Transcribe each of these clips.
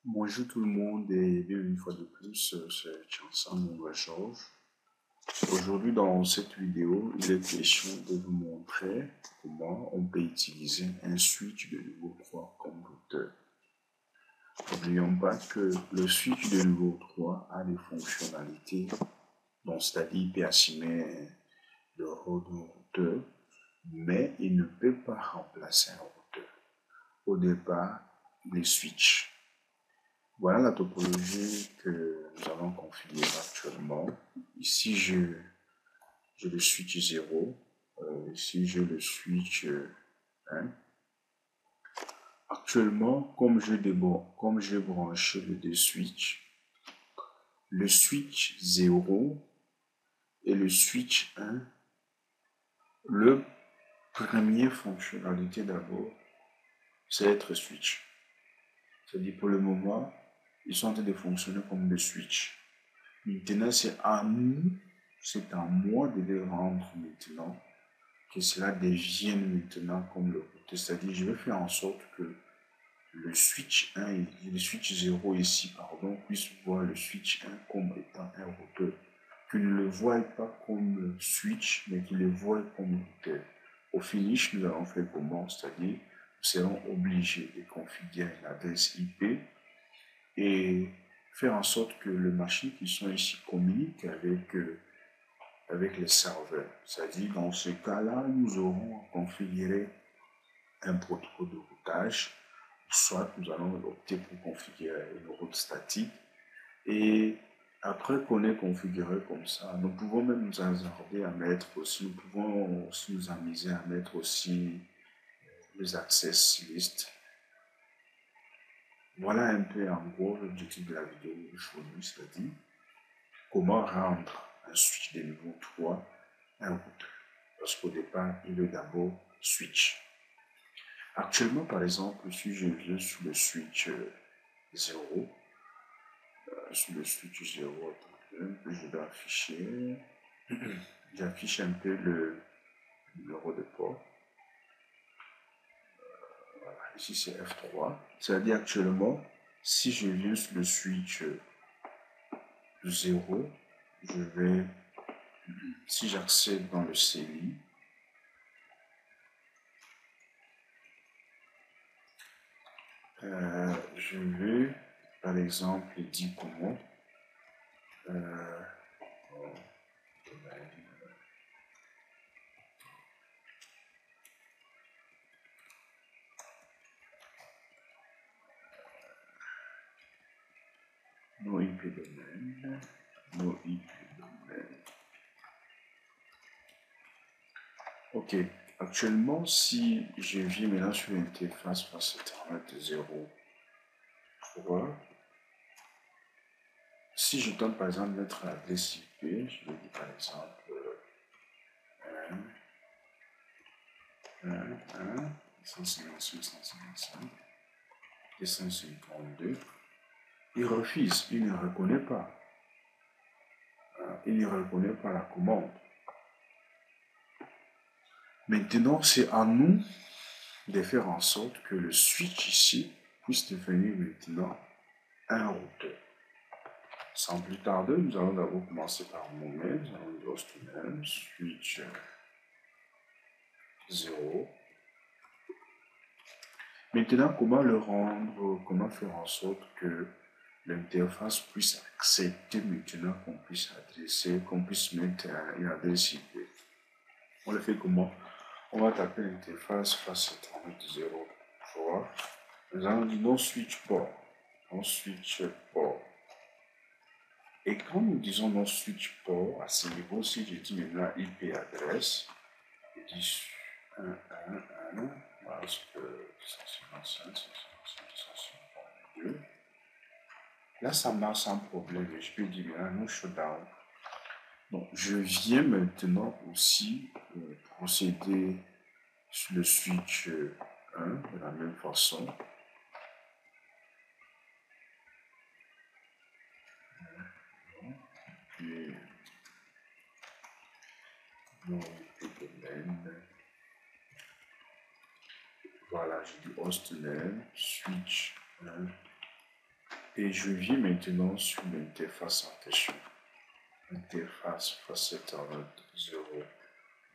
Bonjour tout le monde et bienvenue une fois de plus, c'est Chanson Mounoué Georges. Aujourd'hui dans cette vidéo, il est question de vous montrer comment on peut utiliser un switch de niveau 3 comme routeur. N'oublions pas que le switch de niveau 3 a des fonctionnalités, donc c'est-à-dire il peut assumer le rôle d'un routeur, mais il ne peut pas remplacer un routeur. Au départ, les switches. Voilà la topologie que nous allons configurer actuellement. Ici, j'ai le switch 0. Ici, j'ai le switch 1. Actuellement, comme j'ai branché les deux switches, le switch 0 et le switch 1, le premier fonctionnalité d'abord, c'est être switch. C'est-à-dire pour le moment, ils sont en train de fonctionner comme des switches. Maintenant, c'est à moi de les rendre maintenant, que cela devienne maintenant comme le routeur. C'est-à-dire, je vais faire en sorte que le switch 1 et le switch 0 ici, pardon, puissent voir le switch 1 comme étant un routeur. Qu'ils ne le voient pas comme switch, mais qu'ils le voient comme routeur. Au finish, nous allons faire comment? C'est-à-dire, nous serons obligés de configurer l'adresse IP et faire en sorte que les machines qui sont ici communiquent avec les serveurs. C'est-à-dire, dans ce cas-là, nous aurons configuré un protocole de routage, soit nous allons opter pour configurer une route statique. Et après qu'on ait configuré comme ça, nous pouvons même nous hasarder à mettre aussi, nous pouvons aussi nous amuser à mettre aussi les access list. Voilà un peu en gros l'objectif de la vidéo d'aujourd'hui, c'est-à-dire comment rendre un switch de niveau 3 un routeur. Parce qu'au départ, il est d'abord switch. Actuellement, par exemple, si je viens sur le switch 0, je dois afficher, j'affiche un peu le numéro de port. Voilà, ici c'est F3. C'est-à-dire actuellement, si je viens sur le switch 0, si j'accède dans le CLI, je vais, par exemple, dire comment no IP domaine, no IP domaine. Ok, actuellement, si je viens maintenant sur l'interface face Ethernet 0.3, si je donne par exemple mettre l'adresse IP, je vais dire par exemple 252, il refuse, il ne reconnaît pas. Il ne reconnaît pas la commande. Maintenant, c'est à nous de faire en sorte que le switch ici puisse devenir maintenant un routeur. Sans plus tarder, nous allons d'abord commencer par nous-mêmes. Nous allons dire hostname, switch 0. Maintenant, comment le rendre, comment faire en sorte que l'interface puisse accepter maintenant qu'on puisse adresser, qu'on puisse mettre une adresse IP. On le fait comment? On va taper l'interface face Ethernet 0.3. Nous allons dire non switch port. Non switch port. Et quand nous disons non switch port, à ce niveau, si je dis maintenant IP adresse, je dis 1.1.1, parce que 155.2. Là, ça marche sans problème. Je peux dire maintenant no shutdown. Donc, je viens maintenant aussi procéder sur le switch 1 de la même façon. Puis, voilà, j'ai dit hostname, switch 1, Et je viens maintenant sur l'interface en question. Interface facette en 0,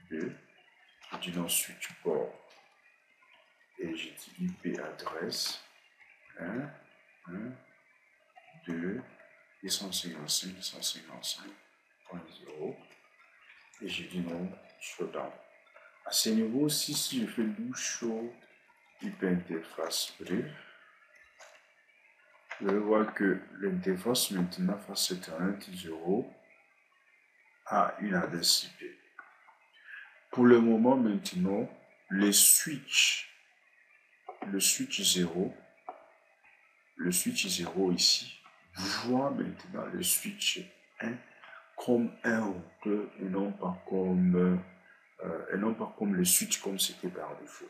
2. Je dis dans switch port. Et je dis IP adresse 1, 1, 2, 255.155.0. Et je dis non, showdown. À ce niveau, si je fais do show IP interface brief, je vais voir que l'interface maintenant face Ethernet 0 a une adresse IP. Pour le moment maintenant, le switch 0 ici voit maintenant le switch 1 comme un routeur et non pas comme le switch comme c'était par défaut.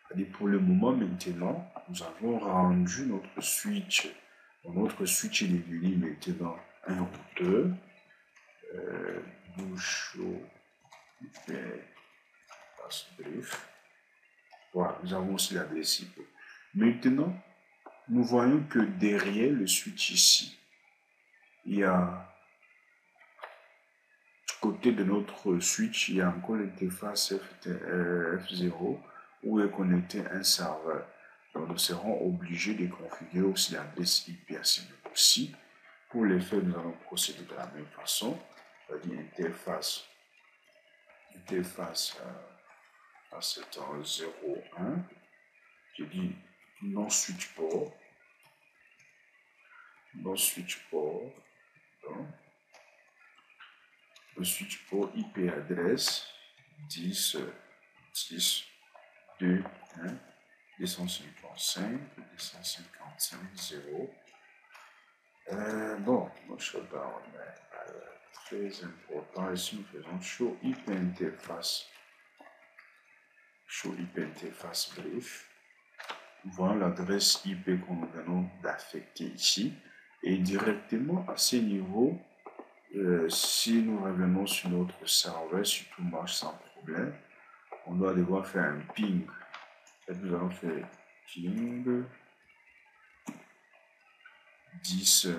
C'est-à-dire pour le moment maintenant, nous avons rendu notre switch est devenu maintenant un routeur. Bouche brief. Voilà, nous avons aussi l'adresse IP. Maintenant, nous voyons que derrière le switch ici, il y a du côté de notre switch, il y a encore l'interface F0 où est connecté un serveur. Donc nous serons obligés de configurer aussi l'adresse IP à ce niveau-ci. Pour les faire, nous allons procéder de la même façon. C'est-à-dire interface c'est en 0, 1. Je dis non switch port. Donc, le switch port IP adresse 10, 10, 2, 1, 255, 255, 0. Bon, le shutdown est très important. Ici, nous faisons show IP interface. Show IP interface brief. Voilà l'adresse IP que nous venons d'affecter ici. Et directement à ce niveau, si nous revenons sur notre serveur, si tout marche sans problème, on doit devoir faire un ping. Et nous allons faire ping 10,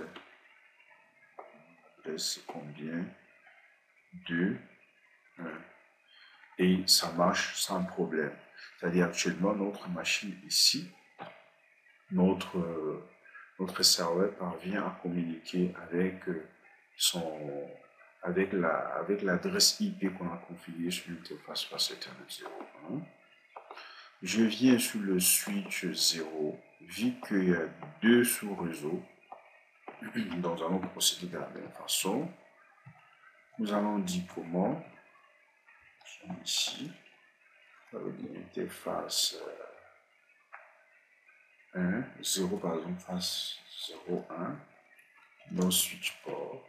c'est combien? 2, 1. Et ça marche sans problème. C'est-à-dire actuellement, notre machine ici, notre serveur parvient à communiquer avec l'adresse IP qu'on a configurée sur l'interface face Ethernet 0.1. Je viens sur le switch 0, vu qu'il y a deux sous-réseaux, donc nous allons procéder de la même façon. Nous allons dire comment, ici, l'interface 1, 0 par exemple, face 0, 1, non switch port.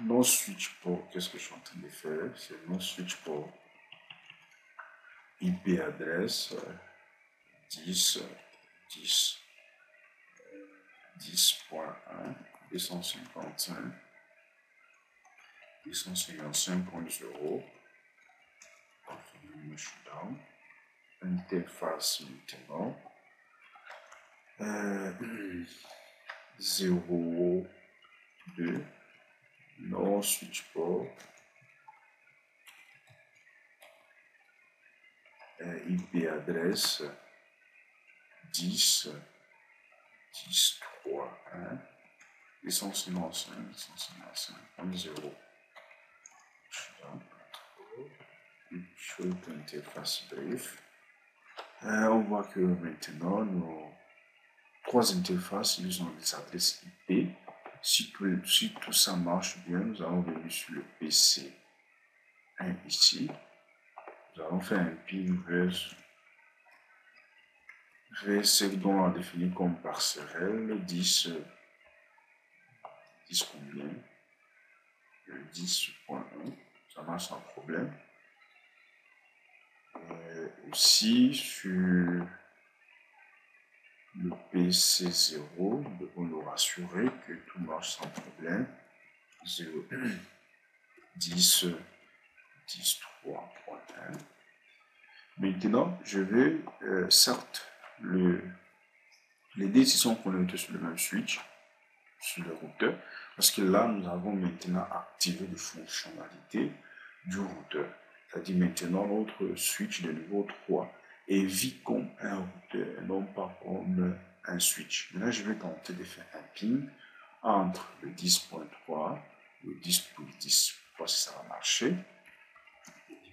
Non switch port, qu'est-ce que je suis en train de faire? C'est non switch port. IP adresse 10, 10, 10.1, 255, 255.0. Shutdown. Interface maintenant. 0, 2, non switch port. IP adresse 10, 10, 3, 1, 255, 255.0. Show interface brief. On voit que maintenant nos trois interfaces, ils ont des adresses IP. Si tout ça marche bien, nous allons venir sur le PC 1 ici. Nous allons faire un ping vers ce dont on a défini comme parcelle 10, 10 combien? 10.1, ça marche sans problème. Aussi sur le PC 0, nous devons nous rassurer que tout marche sans problème. 0, 10, 10, 3.1. Maintenant, je vais, certes, Les deux ici sont connectés sur le même switch, sur le routeur, parce que là, nous avons maintenant activé les fonctionnalités du routeur. C'est-à-dire maintenant, notre switch de niveau 3 est vu comme un routeur, et non pas comme un switch. Maintenant, je vais tenter de faire un ping entre le 10.3 et le 10.10. Voir si ça va marcher.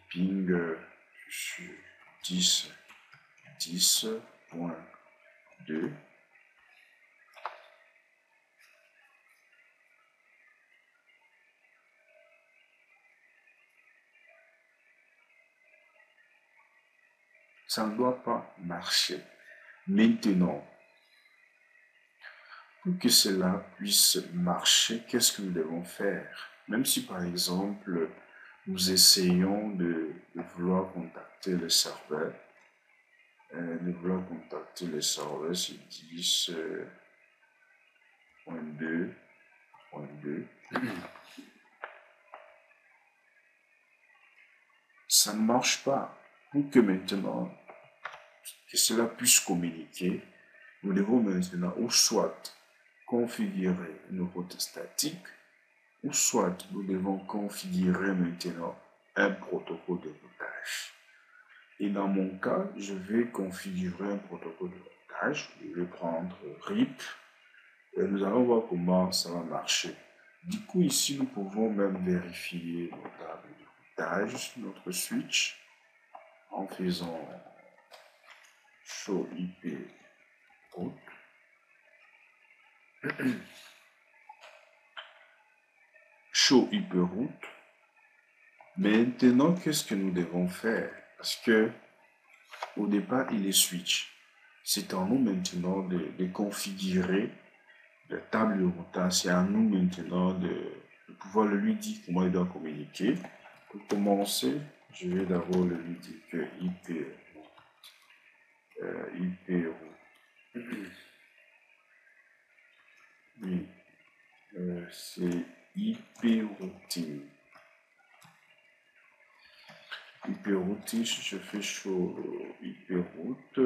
Ping sur 10.2. Ça ne doit pas marcher. Maintenant, pour que cela puisse marcher, qu'est-ce que nous devons faire? Même si par exemple, nous essayons de vouloir contacter le serveur, c'est 10.2.2. Ça ne marche pas. Pour que maintenant, que cela puisse communiquer, nous devons maintenant ou soit configurer une route statique, ou soit nous devons configurer maintenant un protocole de routage. Et dans mon cas, je vais configurer un protocole de routage. Je vais prendre RIP et nous allons voir comment ça va marcher. Du coup, ici, nous pouvons même vérifier nos tables de routage sur notre switch en faisant show IP route. Show IP route. Maintenant, qu'est-ce que nous devons faire? Parce que au départ, il est switch. C'est à nous maintenant de configurer la table de routage. C'est à nous maintenant de pouvoir lui dire comment il doit communiquer. Pour commencer, je vais d'abord lui dire que IP route. Oui, c'est IP routing. IP routing, si je fais show IP route,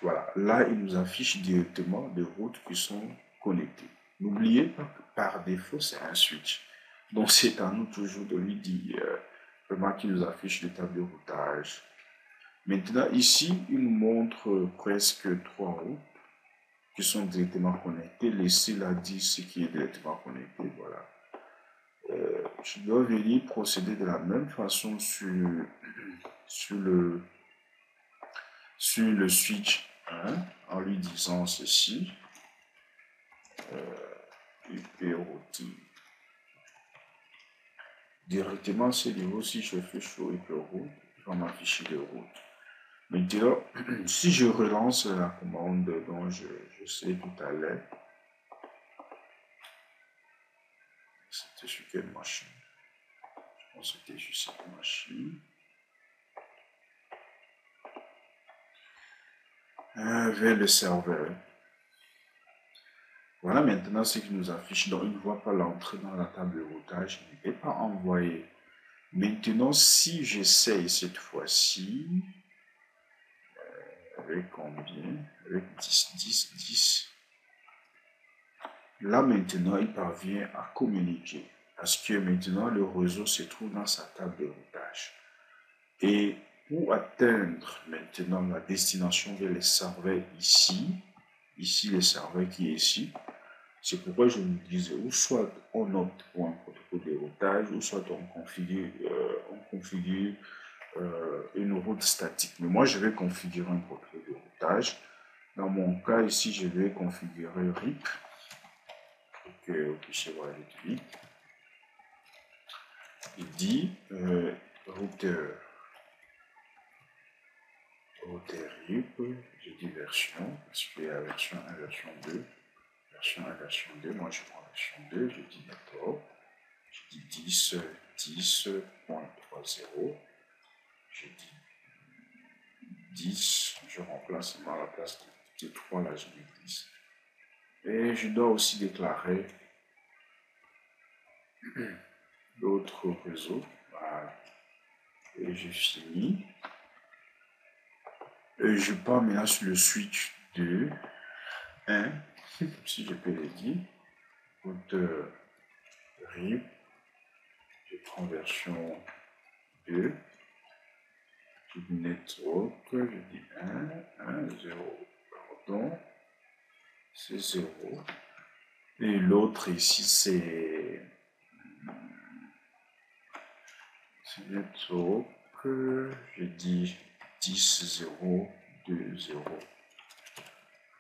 voilà, là il nous affiche directement des routes qui sont connectées. N'oubliez pas que par défaut c'est un switch. Donc c'est à nous toujours de lui dire vraiment qu'il nous affiche les tables de routage. Maintenant ici il nous montre presque 3 routes qui sont directement connectées. Laissez la dire ce qui est directement connecté. Voilà. Je dois venir procéder de la même façon sur le switch 1 en lui disant ceci. IP routing. Directement, c'est niveau si je fais show IP route, il va m'afficher les routes. Maintenant, si je relance la commande dont je sais tout à l'heure, c'était sur quelle machine? Je pense que c'était sur cette machine. Vers le serveur. Voilà maintenant ce qui nous affiche. Donc, il ne voit pas l'entrée dans la table de routage. Il n'est pas envoyé. Maintenant, si j'essaye cette fois-ci, avec combien? Avec 10, 10, 10. Là, maintenant, il parvient à communiquer. Parce que maintenant, le réseau se trouve dans sa table de routage. Et pour atteindre maintenant la destination vers les serveurs ici le serveur qui est ici, c'est pourquoi je me disais, ou soit on opte pour un protocole de routage, ou soit on configure une route statique. Mais moi, je vais configurer un protocole de routage. Dans mon cas, ici, je vais configurer RIP, pour que vous puissiez voir avec lui. Il dit routeur RIP, je dis version, parce qu'il y a version 1, version 2. Version 1, version 2, moi je prends version 2, je dis d'accord, je dis 10.30, je dis 10, je remplace à la place de 3, là je dis 10. Et je dois aussi déclarer l'autre réseau, voilà. Et je finis. Je pars maintenant sur le switch 2, 1, si je peux le dire. Routeur RIP, je prends version 2. Network, je dis 1, 0, pardon, c'est 0. Et l'autre ici, c'est network, je dis 10, 0, 2, 0.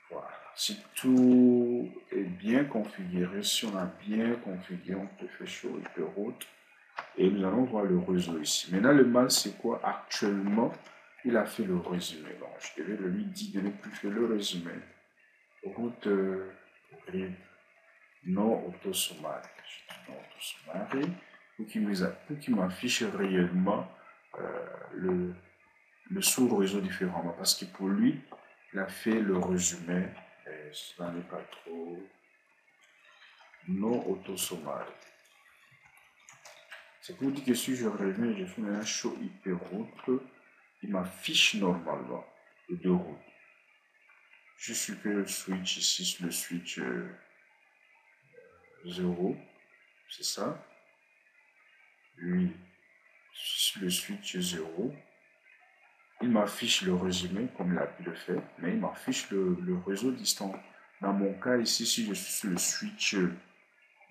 Voilà. Si tout est bien configuré, si on a bien configuré, on peut faire show hyperroute. Et nous allons voir le réseau ici. Maintenant, le mal, c'est quoi? Actuellement, il a fait le résumé. Donc, je devais lui dire de ne plus faire le résumé. Route non autosommary. Non autosommary. Pour qu'il m'affiche réellement le sous-réseau différemment. Parce que pour lui, il a fait le résumé. Et cela n'est pas trop non autosommary. C'est pour dire que si je reviens, je fais un show hyperroute, il m'affiche normalement les deux routes. Je supprime le switch ici, le switch 0, c'est ça. Lui, le switch 0, il m'affiche le résumé comme il a pu le faire, mais il m'affiche le réseau distant. Dans mon cas ici, si je suis sur le switch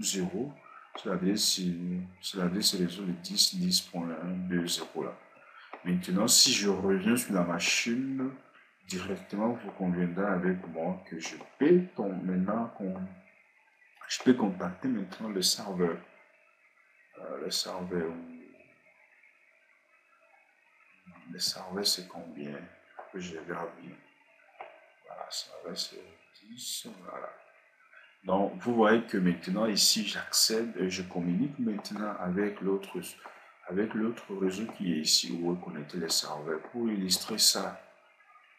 0, cela veut dire c'est le réseau de 10, 10.1, 2, 0 là. Maintenant, si je reviens sur la machine, directement, vous conviendrez avec moi que je peux maintenant je peux contacter maintenant le serveur. Le serveur c'est combien? Que je verrai bien. Voilà, le serveur c'est 10. Voilà. Donc, vous voyez que maintenant, ici, j'accède, je communique maintenant avec l'autre réseau qui est ici où est connecté les serveurs. Pour illustrer ça,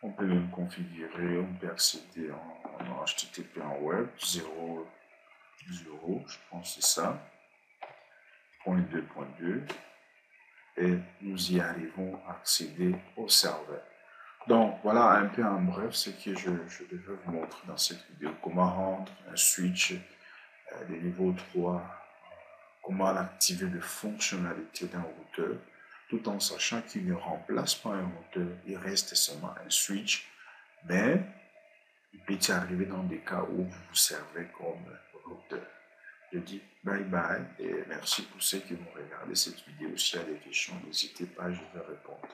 on peut même configurer, on peut accéder en HTTP en web 0, 0, je pense que c'est ça, point 2.2, et nous y arrivons à accéder au serveur. Donc voilà un peu en bref ce que je devais vous montrer dans cette vidéo, comment rendre un switch de niveau 3, comment activer les fonctionnalités d'un routeur, tout en sachant qu'il ne remplace pas un routeur, il reste seulement un switch, mais il peut y arriver dans des cas où vous vous servez comme routeur. Je dis bye bye et merci pour ceux qui vont regarder cette vidéo. S'il y a des questions, n'hésitez pas, je vais répondre.